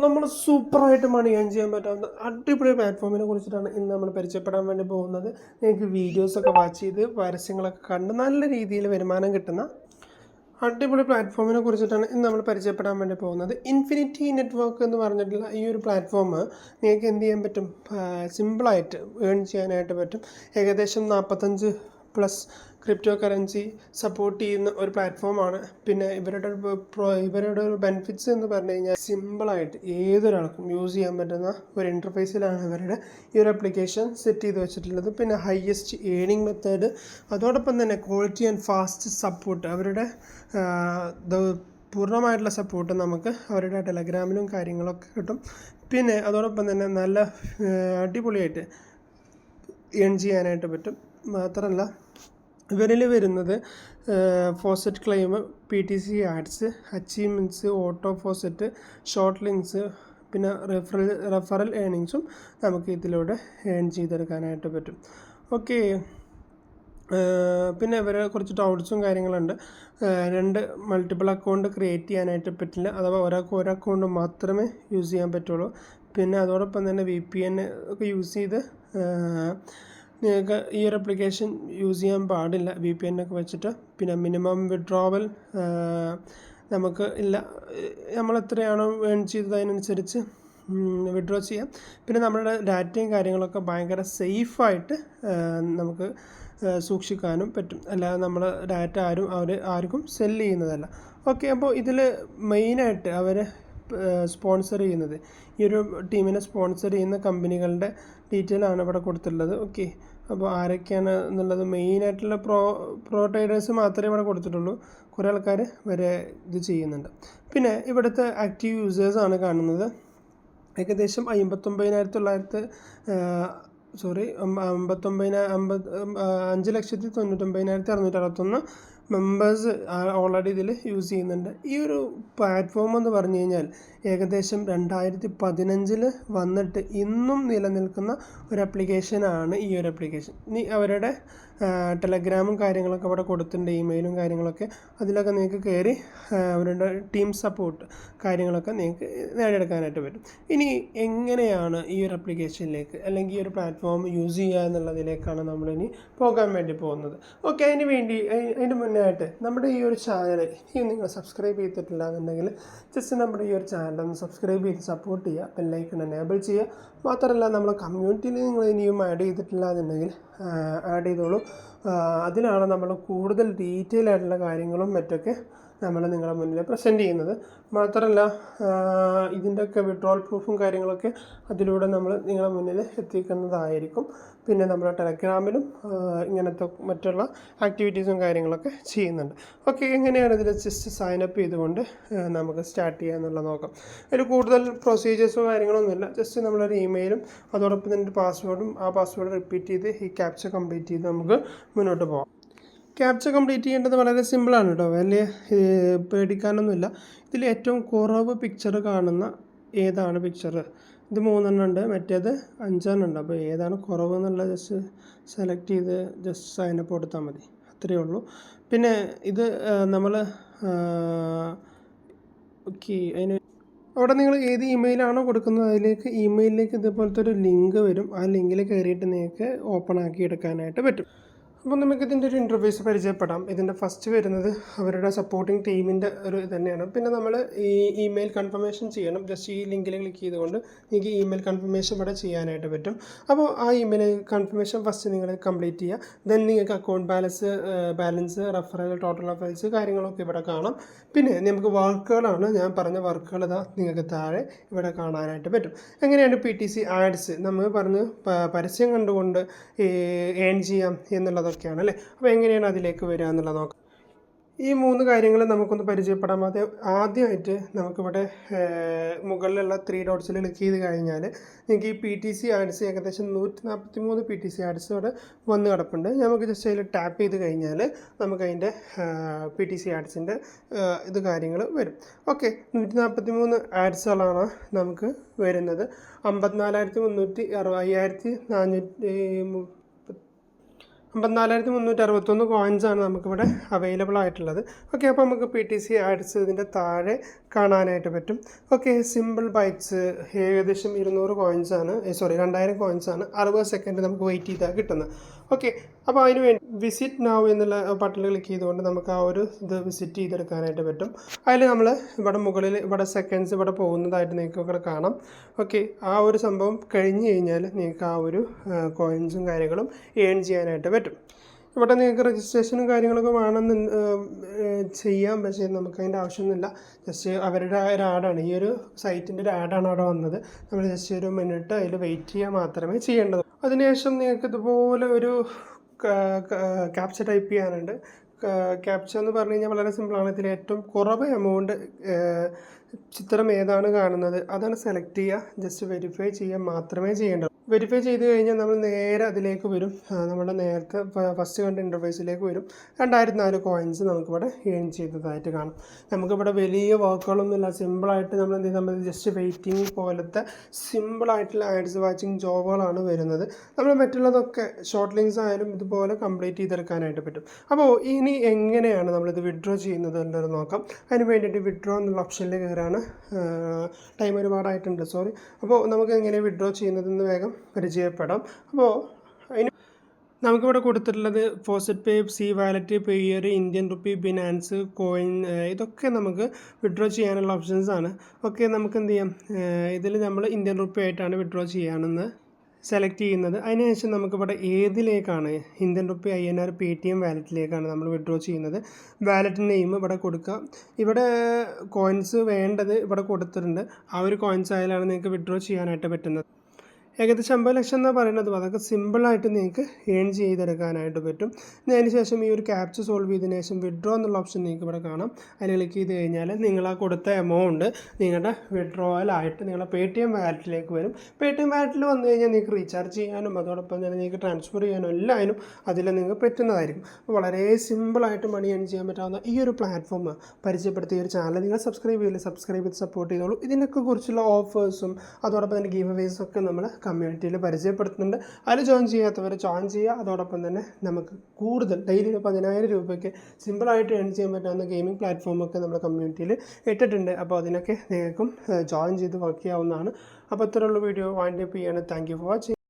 നമ്മൾ സൂപ്പറായിട്ട് മണി ഏൺ ചെയ്യാൻ പറ്റാവുന്ന അടിപൊളി പ്ലാറ്റ്ഫോമിനെ കുറിച്ചിട്ടാണ് ഇന്ന് നമ്മൾ പരിചയപ്പെടാൻ വേണ്ടി പോകുന്നത്. നിങ്ങൾക്ക് വീഡിയോസൊക്കെ വാച്ച് ചെയ്ത് പരസ്യങ്ങളൊക്കെ കണ്ട് നല്ല രീതിയിൽ വരുമാനം കിട്ടുന്ന അടിപൊളി പ്ലാറ്റ്ഫോമിനെ കുറിച്ചിട്ടാണ് ഇന്ന് നമ്മൾ പരിചയപ്പെടാൻ വേണ്ടി പോകുന്നത്. ഇൻഫിനിറ്റി നെറ്റ്വർക്ക് എന്ന് പറഞ്ഞിട്ടുള്ള ഈ ഒരു പ്ലാറ്റ്ഫോം നിങ്ങൾക്ക് എന്ത് ചെയ്യാൻ പറ്റും, സിമ്പിളായിട്ട് ഏൺ ചെയ്യാനായിട്ട് പറ്റും. ഏകദേശം 45+ ക്രിപ്റ്റോ കറൻസി സപ്പോർട്ട് ചെയ്യുന്ന ഒരു പ്ലാറ്റ്ഫോമാണ്. പിന്നെ ഇവരുടെ ഒരു ബെനിഫിറ്റ്സ് എന്ന് പറഞ്ഞു കഴിഞ്ഞാൽ സിമ്പിളായിട്ട് ഏതൊരാൾക്കും യൂസ് ചെയ്യാൻ പറ്റുന്ന ഒരു ഇൻ്റർഫേസിലാണ് ഇവരുടെ ഈ ഒരു ആപ്ലിക്കേഷൻ സെറ്റ് ചെയ്ത് വെച്ചിട്ടുള്ളത്. പിന്നെ ഹയസ്റ്റ് ഏണിംഗ് മെത്തേഡ്, അതോടൊപ്പം തന്നെ ക്വാളിറ്റി ആൻഡ് ഫാസ്റ്റ് സപ്പോർട്ട്, അവരുടെ പൂർണ്ണമായിട്ടുള്ള സപ്പോർട്ട് നമുക്ക് അവരുടെ ടെലഗ്രാമിലും കാര്യങ്ങളൊക്കെ കിട്ടും. പിന്നെ അതോടൊപ്പം തന്നെ നല്ല അടിപൊളിയായിട്ട് ഏൺ ചെയ്യാനായിട്ട് പറ്റും. മാത്രമല്ല ഇവരിൽ വരുന്നത് faucet claim, PTC ads, achievements, auto faucet, short links, പിന്നെ റെഫറൽ ഏണിങ്സും നമുക്ക് ഇതിലൂടെ ഏൺ ചെയ്തെടുക്കാനായിട്ട് പറ്റും. ഓക്കെ, പിന്നെ ഇവരെ കുറച്ച് ഡൗട്ട്സും കാര്യങ്ങളുണ്ട്. 2 മൾട്ടിപ്പിൾ അക്കൗണ്ട് ക്രിയേറ്റ് ചെയ്യാനായിട്ട് പറ്റില്ല, അഥവാ ഒരാൾക്ക് ഒരു അക്കൗണ്ട് മാത്രമേ യൂസ് ചെയ്യാൻ പറ്റുള്ളൂ. പിന്നെ അതോടൊപ്പം തന്നെ VPN ഒക്കെ യൂസ് ചെയ്ത് നിങ്ങൾക്ക് ഈ ഒരു ആപ്ലിക്കേഷൻ യൂസ് ചെയ്യാൻ പാടില്ല, VPN ഒക്കെ വെച്ചിട്ട്. പിന്നെ മിനിമം വിഡ്രോവൽ നമുക്ക് ഇല്ല, നമ്മൾ എത്രയാണോ ഏൺ ചെയ്തത് അതിനനുസരിച്ച് വിഡ്രോ ചെയ്യാം. പിന്നെ നമ്മുടെ ഡാറ്റയും കാര്യങ്ങളൊക്കെ ഭയങ്കര സേഫായിട്ട് നമുക്ക് സൂക്ഷിക്കാനും പറ്റും. അല്ലാതെ നമ്മൾ ഡാറ്റ ആർക്കും സെല്ല് ചെയ്യുന്നതല്ല. ഓക്കെ, അപ്പോൾ ഇതിൽ മെയിനായിട്ട് അവർ സ്പോൺസർ ചെയ്യുന്നത്, ഈ ഒരു ടീമിനെ സ്പോൺസർ ചെയ്യുന്ന കമ്പനികളുടെ ഡീറ്റെയിൽ ആണ് ഇവിടെ കൊടുത്തിട്ടുള്ളത്. ഓക്കെ, അപ്പോൾ ആരൊക്കെയാണ് എന്നുള്ളത് മെയിനായിട്ടുള്ള പ്രോ ട്രേഡേഴ്സ് മാത്രമേ ഇവിടെ കൊടുത്തിട്ടുള്ളൂ. കുറേ ആൾക്കാർ വരെ ഇത് ചെയ്യുന്നുണ്ട്. പിന്നെ ഇവിടുത്തെ ആക്റ്റീവ് യൂസേഴ്സാണ് കാണുന്നത്. ഏകദേശം 5,99,661 മെമ്പേഴ്സ് ഓൾറെഡി ഇതിൽ യൂസ് ചെയ്യുന്നുണ്ട്. ഈ ഒരു പ്ലാറ്റ്ഫോം എന്ന് പറഞ്ഞു കഴിഞ്ഞാൽ ഏകദേശം 2015 വന്നിട്ട് ഇന്നും നിലനിൽക്കുന്ന ഒരു ആപ്ലിക്കേഷനാണ് ഈ ഒരു ആപ്ലിക്കേഷൻ. ഇനി അവരുടെ ടെലഗ്രാമും കാര്യങ്ങളൊക്കെ അവിടെ കൊടുത്തിട്ടുണ്ട്, ഇമെയിലും കാര്യങ്ങളൊക്കെ. അതിലൊക്കെ നിങ്ങൾക്ക് കയറി അവരുടെ ടീം സപ്പോർട്ട് കാര്യങ്ങളൊക്കെ നിങ്ങൾക്ക് നേടിയെടുക്കാനായിട്ട് പറ്റും. ഇനി എങ്ങനെയാണ് ഈ ഒരു ആപ്ലിക്കേഷനിലേക്ക് അല്ലെങ്കിൽ ഈ ഒരു പ്ലാറ്റ്ഫോം യൂസ് ചെയ്യുക എന്നുള്ളതിലേക്കാണ് നമ്മളിനി പോകാൻ വേണ്ടി പോകുന്നത്. ഓക്കെ, അതിന് മുന്നേ ആയിട്ട് നമ്മുടെ ഈ ഒരു ചാനൽ നിങ്ങൾ സബ്സ്ക്രൈബ് ചെയ്തിട്ടില്ല എന്നുണ്ടെങ്കിൽ ജസ്റ്റ് നമ്മുടെ ഈ ഒരു ചാനൽ സബ്സ്ക്രൈബ് ചെയ്ത് സപ്പോർട്ട് ചെയ്യുക, ബെല്ലൈക്കൺ എനേബിൾ ചെയ്യുക. മാത്രമല്ല നമ്മളെ കമ്മ്യൂണിറ്റിയിൽ നിങ്ങൾ ഇനിയും ആഡ് ചെയ്തിട്ടില്ല എന്നുണ്ടെങ്കിൽ ആഡ് ചെയ്തോളൂ. അതിലാണ് നമ്മൾ കൂടുതൽ ഡീറ്റെയിൽ ആയിട്ടുള്ള കാര്യങ്ങളും മറ്റൊക്കെ നമ്മൾ നിങ്ങളുടെ മുന്നിൽ പ്രസൻറ്റ് ചെയ്യുന്നത്. മാത്രമല്ല ഇതിൻ്റെയൊക്കെ വിഡ്രോവൽ പ്രൂഫും കാര്യങ്ങളൊക്കെ അതിലൂടെ നമ്മൾ നിങ്ങളുടെ മുന്നിൽ എത്തിക്കുന്നതായിരിക്കും. പിന്നെ നമ്മുടെ ടെലഗ്രാമിലും ഇങ്ങനത്തെ മറ്റുള്ള ആക്ടിവിറ്റീസും കാര്യങ്ങളൊക്കെ ചെയ്യുന്നുണ്ട്. ഓക്കെ, എങ്ങനെയാണ് ഇതിൽ ജസ്റ്റ് സൈനപ്പ് ചെയ്തുകൊണ്ട് നമുക്ക് സ്റ്റാർട്ട് ചെയ്യുക എന്നുള്ളത് നോക്കാം. അതിൽ കൂടുതൽ പ്രൊസീജിയേഴ്സോ കാര്യങ്ങളൊന്നുമില്ല. ജസ്റ്റ് നമ്മളൊരു ഇമെയിലും അതോടൊപ്പം തന്നെ പാസ്വേഡും, ആ പാസ്വേഡ് റിപ്പീറ്റ് ചെയ്ത് ഈ ക്യാപ്ച കംപ്ലീറ്റ് ചെയ്ത് നമുക്ക് മുന്നോട്ട് പോകാം. ക്യാപ്ച കംപ്ലീറ്റ് ചെയ്യേണ്ടത് വളരെ സിമ്പിളാണ് കേട്ടോ, വലിയ പേടിക്കാനൊന്നുമില്ല. ഇതിൽ ഏറ്റവും കുറവ് പിക്ചർ കാണുന്ന ഏതാണ് പിക്ചർ, ഇത് 3 ഉണ്ട്, മറ്റേത് 5 ഉണ്ട്. അപ്പോൾ ഏതാണ് കുറവ് എന്നുള്ളത് ജസ്റ്റ് സെലക്ട് ചെയ്ത് ജസ്റ്റ് സൈനപ്പ് കൊടുത്താൽ മതി, അത്രയേ ഉള്ളൂ. പിന്നെ ഇത് നമ്മൾ ഓക്കെ, അവിടെ നിങ്ങൾ ഏത് ഇമെയിലാണോ കൊടുക്കുന്നത് അതിലേക്ക് ഇമെയിലിലേക്ക് ഇതുപോലത്തെ ഒരു ലിങ്ക് വരും. ആ ലിങ്കിൽ കയറിയിട്ട് നിങ്ങൾക്ക് ഓപ്പൺ ആക്കി എടുക്കാനായിട്ട് പറ്റും. അപ്പോൾ നമുക്ക് ഇതിൻ്റെ ഒരു ഇൻ്റർഫേസ് പരിചയപ്പെടാം. ഇതിൻ്റെ ഫസ്റ്റ് വരുന്നത് അവരുടെ സപ്പോർട്ടിംഗ് ടീമിൻ്റെ ഒരു തന്നെയാണ്. പിന്നെ നമ്മൾ ഈ ഇമെയിൽ കൺഫർമേഷൻ ചെയ്യണം. ജസ്റ്റ് ഈ ലിങ്കിൽ ക്ലിക്ക് ചെയ്തുകൊണ്ട് നിങ്ങൾക്ക് ഇമെയിൽ കൺഫർമേഷൻ ഇവിടെ ചെയ്യാനായിട്ട് പറ്റും. അപ്പോൾ ആ ഇമെയിൽ കൺഫർമേഷൻ ഫസ്റ്റ് നിങ്ങൾ കംപ്ലീറ്റ് ചെയ്യുക. ദെൻ നിങ്ങൾക്ക് account balance, referral, total referrals കാര്യങ്ങളൊക്കെ ഇവിടെ കാണാം. പിന്നെ നമുക്ക് വർക്കുകളാണ്, ഞാൻ പറഞ്ഞ വർക്കുകൾ ഇതാ നിങ്ങൾക്ക് താഴെ ഇവിടെ കാണാനായിട്ട് പറ്റും. എങ്ങനെയാണ് PTC ആഡ്സ് നമ്മൾ പറഞ്ഞ് പരസ്യം കണ്ടുകൊണ്ട് ഏൺ ചെയ്യാം എന്നുള്ളത് ഒക്കെയാണ് അല്ലേ. അപ്പോൾ എങ്ങനെയാണ് അതിലേക്ക് വരിക എന്നുള്ളത് നോക്കാം. ഈ 3 കാര്യങ്ങൾ നമുക്കൊന്ന് പരിചയപ്പെടാം. ആദ്യമായിട്ട് നമുക്കിവിടെ മുകളിലുള്ള 3 ഡോട്ട്സിൽ ക്ലിക്ക് ചെയ്ത് കഴിഞ്ഞാൽ നിങ്ങൾക്ക് ഈ PTC ആഡ്സ് ഏകദേശം 143 PTC ആഡ്സ് ഇവിടെ വന്ന് കിടപ്പുണ്ട്. നമുക്ക് ജസ്റ്റ് അതിൽ ടാപ്പ് ചെയ്ത് കഴിഞ്ഞാൽ നമുക്ക് അതിൻ്റെ PTC ആഡ്സിൻ്റെ ഇത് കാര്യങ്ങൾ വരും. ഓക്കെ, 143 ആഡ്സുകളാണ് നമുക്ക് വരുന്നത്. 54,360 54,361 കോയിൻസാണ് നമുക്കിവിടെ അവൈലബിൾ ആയിട്ടുള്ളത്. ഓക്കെ, അപ്പോൾ നമുക്ക് PTC ആഡ്സ് ഇതിൻ്റെ താഴെ കാണാനായിട്ട് പറ്റും. ഓക്കെ, സിമ്പിൾ ബൈറ്റ്സ് ഏകദേശം 200 കോയിൻസാണ്, 2000 കോയിൻസാണ്. 60 സെക്കൻഡ് നമുക്ക് വെയിറ്റ് ചെയ്താൽ കിട്ടുന്നത്. ഓക്കെ, അപ്പോൾ അതിന് വേണ്ടി വിസിറ്റ് നൗ എന്നുള്ള ബട്ടണിൽ ക്ലിക്ക് ചെയ്തുകൊണ്ട് നമുക്ക് ആ ഒരു ഇത് വിസിറ്റ് ചെയ്തെടുക്കാനായിട്ട് പറ്റും. അതിൽ നമ്മൾ ഇവിടെ മുകളിൽ ഇവിടെ സെക്കൻഡ്സ് ഇവിടെ പോകുന്നതായിട്ട് നിങ്ങൾക്ക് ഇവിടെ കാണാം. ഓക്കെ, ആ ഒരു സംഭവം കഴിഞ്ഞ് കഴിഞ്ഞാൽ നിങ്ങൾക്ക് ആ ഒരു കോയിൻസും കാര്യങ്ങളും ഏൺ ചെയ്യാനായിട്ട് പറ്റും. ഇവിടെ നിങ്ങൾക്ക് രജിസ്ട്രേഷനും കാര്യങ്ങളൊക്കെ വേണമെന്ന് ചെയ്യാം, പക്ഷേ നമുക്ക് അതിൻ്റെ ആവശ്യമൊന്നുമില്ല. ജസ്റ്റ് അവരുടെ ഒരു ആഡാണ്, ഈ ഒരു സൈറ്റിൻ്റെ ഒരു ആഡാണ് അവിടെ വന്നത്. നമ്മൾ ജസ്റ്റ് ഒരു മിനിറ്റ് അതിൽ വെയിറ്റ് ചെയ്യാൻ മാത്രമേ ചെയ്യേണ്ടത്. അതിനുശേഷം നിങ്ങൾക്ക് ഇതുപോലെ ഒരു ക്യാപ്ച ടൈപ്പ് ചെയ്യാനുണ്ട്. ക്യാപ്ച എന്ന് പറഞ്ഞു കഴിഞ്ഞാൽ വളരെ സിമ്പിളാണ്. ഇതിൽ ഏറ്റവും കുറവ് എമൗണ്ട് ചിത്രം ഏതാണ് കാണുന്നത് അതാണ് സെലക്ട് ചെയ്യുക. ജസ്റ്റ് വെരിഫൈ ചെയ്യാൻ മാത്രമേ ചെയ്യേണ്ടൂ. വെരിഫൈ ചെയ്ത് കഴിഞ്ഞാൽ നമ്മൾ നേരെ അതിലേക്ക് വരും. നമ്മുടെ നേരത്തെ ഫസ്റ്റ് കണ്ട ഇൻ്റർഫേസിലേക്ക് വരും. 2004 കോയിൻസ് നമുക്കിവിടെ ഏൺ ചെയ്തതായിട്ട് കാണാം. നമുക്കിവിടെ വലിയ വർക്കുകളൊന്നുമില്ല. സിമ്പിളായിട്ട് നമ്മൾ എന്ത് ചെയ്യുന്നത്, ജസ്റ്റ് വെയിറ്റിംഗ് പോലത്തെ സിമ്പിളായിട്ടുള്ള ആഡ്സ് വാച്ചിങ് ജോബുകളാണ് വരുന്നത്. നമ്മൾ മറ്റുള്ളതൊക്കെ ഷോർട്ട് ലിങ്ക്സ് ആയാലും ഇതുപോലെ കംപ്ലീറ്റ് ചെയ്തെടുക്കാനായിട്ട് പറ്റും. അപ്പോൾ ഇനി എങ്ങനെയാണ് നമ്മളിത് വിഡ്രോ ചെയ്യുന്നത് എന്നത് നോക്കാം. അതിന് വേണ്ടിയിട്ട് വിഡ്രോ എന്നുള്ള ഓപ്ഷനിൽ കയറാണ്. Time ഒരുപാടായിട്ടുണ്ട്, sorry. അപ്പോൾ നമുക്ക് എങ്ങനെ വിഡ്രോ ചെയ്യുന്നതെന്ന് വേഗം പരിചയപ്പെടാം. അപ്പോൾ അതിന് നമുക്കിവിടെ കൊടുത്തിട്ടുള്ളത് faucet pay, C wallet, payer, Indian rupee, Binance, coin, ഇതൊക്കെ നമുക്ക് വിഡ്രോ ചെയ്യാനുള്ള ഓപ്ഷൻസ് ആണ്. ഓക്കെ, നമുക്ക് എന്ത് ചെയ്യാം, ഇതിൽ നമ്മൾ ഇന്ത്യൻ റുപ്പി ആയിട്ടാണ് വിഡ്രോ ചെയ്യാനെന്ന് സെലക്ട് ചെയ്യുന്നത്. അതിനുശേഷം നമുക്കിവിടെ ഏതിലേക്കാണ് ഇന്ത്യൻ റുപ്പി INR Paytm വാലറ്റിലേക്കാണ് നമ്മൾ വിഡ്രോ ചെയ്യുന്നത്. വാലറ്റ് നെയിം ഇവിടെ കൊടുക്കുക. ഇവിടെ കോയിൻസ് വേണ്ടത് ഇവിടെ കൊടുത്തിട്ടുണ്ട്. ആ ഒരു കോയിൻസ് ആയാലാണ് നിങ്ങൾക്ക് വിഡ്രോ ചെയ്യാനായിട്ട് പറ്റുന്നത്. ഏകദേശം 50 ലക്ഷം എന്നാണ് പറയുന്നത്. അതൊക്കെ സിമ്പിളായിട്ട് നിങ്ങൾക്ക് ഏൺ ചെയ്തെടുക്കാനായിട്ട് പറ്റും. അതിന് ശേഷം ഈ ഒരു ക്യാപ്ച സോൾവ് ചെയ്തതിന് ശേഷം വിഡ്രോ എന്നുള്ള ഓപ്ഷൻ നിങ്ങൾക്ക് ഇവിടെ കാണാം. അതിൽ ക്ലിക്ക് ചെയ്ത് കഴിഞ്ഞാൽ നിങ്ങൾ ആ കൊടുത്ത എമൗണ്ട് നിങ്ങളുടെ വിഡ്രോവലായിട്ട് നിങ്ങളുടെ Paytm വാലറ്റിലേക്ക് വരും. Paytm വാലറ്റിൽ വന്നു കഴിഞ്ഞാൽ നിങ്ങൾക്ക് റീചാർജ് ചെയ്യാനും അതോടൊപ്പം തന്നെ നിങ്ങൾക്ക് ട്രാൻസ്ഫർ ചെയ്യാനും എല്ലാവരും അതിൽ നിങ്ങൾക്ക് പറ്റുന്നതായിരിക്കും. അപ്പോൾ വളരെ സിമ്പിളായിട്ട് മണി ഏൺ ചെയ്യാൻ പറ്റാവുന്ന ഈ ഒരു പ്ലാറ്റ്ഫോം പരിചയപ്പെടുത്തിയ ഒരു ചാനൽ നിങ്ങൾ സബ്സ്ക്രൈബ് ചെയ്യില്ല, സബ്സ്ക്രൈബ് ചെയ്ത് സപ്പോർട്ട് ചെയ്തോളൂ. ഇതിനൊക്കെ കുറിച്ചുള്ള ഓഫേഴ്സും അതോടൊപ്പം തന്നെ ഗീവ് അവേസും ഒക്കെ നമ്മൾ കമ്മ്യൂണിറ്റിയിൽ പരിചയപ്പെടുത്തുന്നുണ്ട്. അതിൽ ജോയിൻ ചെയ്യാത്തവർ ജോയിൻ ചെയ്യുക. അതോടൊപ്പം തന്നെ നമുക്ക് കൂടുതൽ ഡെയിലി 10,000 രൂപയ്ക്ക് സിമ്പിളായിട്ട് ഏൺ ചെയ്യാൻ പറ്റാവുന്ന ഗെയിമിംഗ് പ്ലാറ്റ്ഫോമൊക്കെ നമ്മുടെ കമ്മ്യൂണിറ്റിയിൽ ഇട്ടിട്ടുണ്ട്. അപ്പോൾ അതിനൊക്കെ നിങ്ങൾക്കും ജോയിൻ ചെയ്ത് വർക്ക് ചെയ്യാവുന്നതാണ്. അപ്പോൾ ഇത്രയുള്ള വീഡിയോ വൈൻഡ് അപ്പ് ചെയ്യാണ്. Thank you for watching.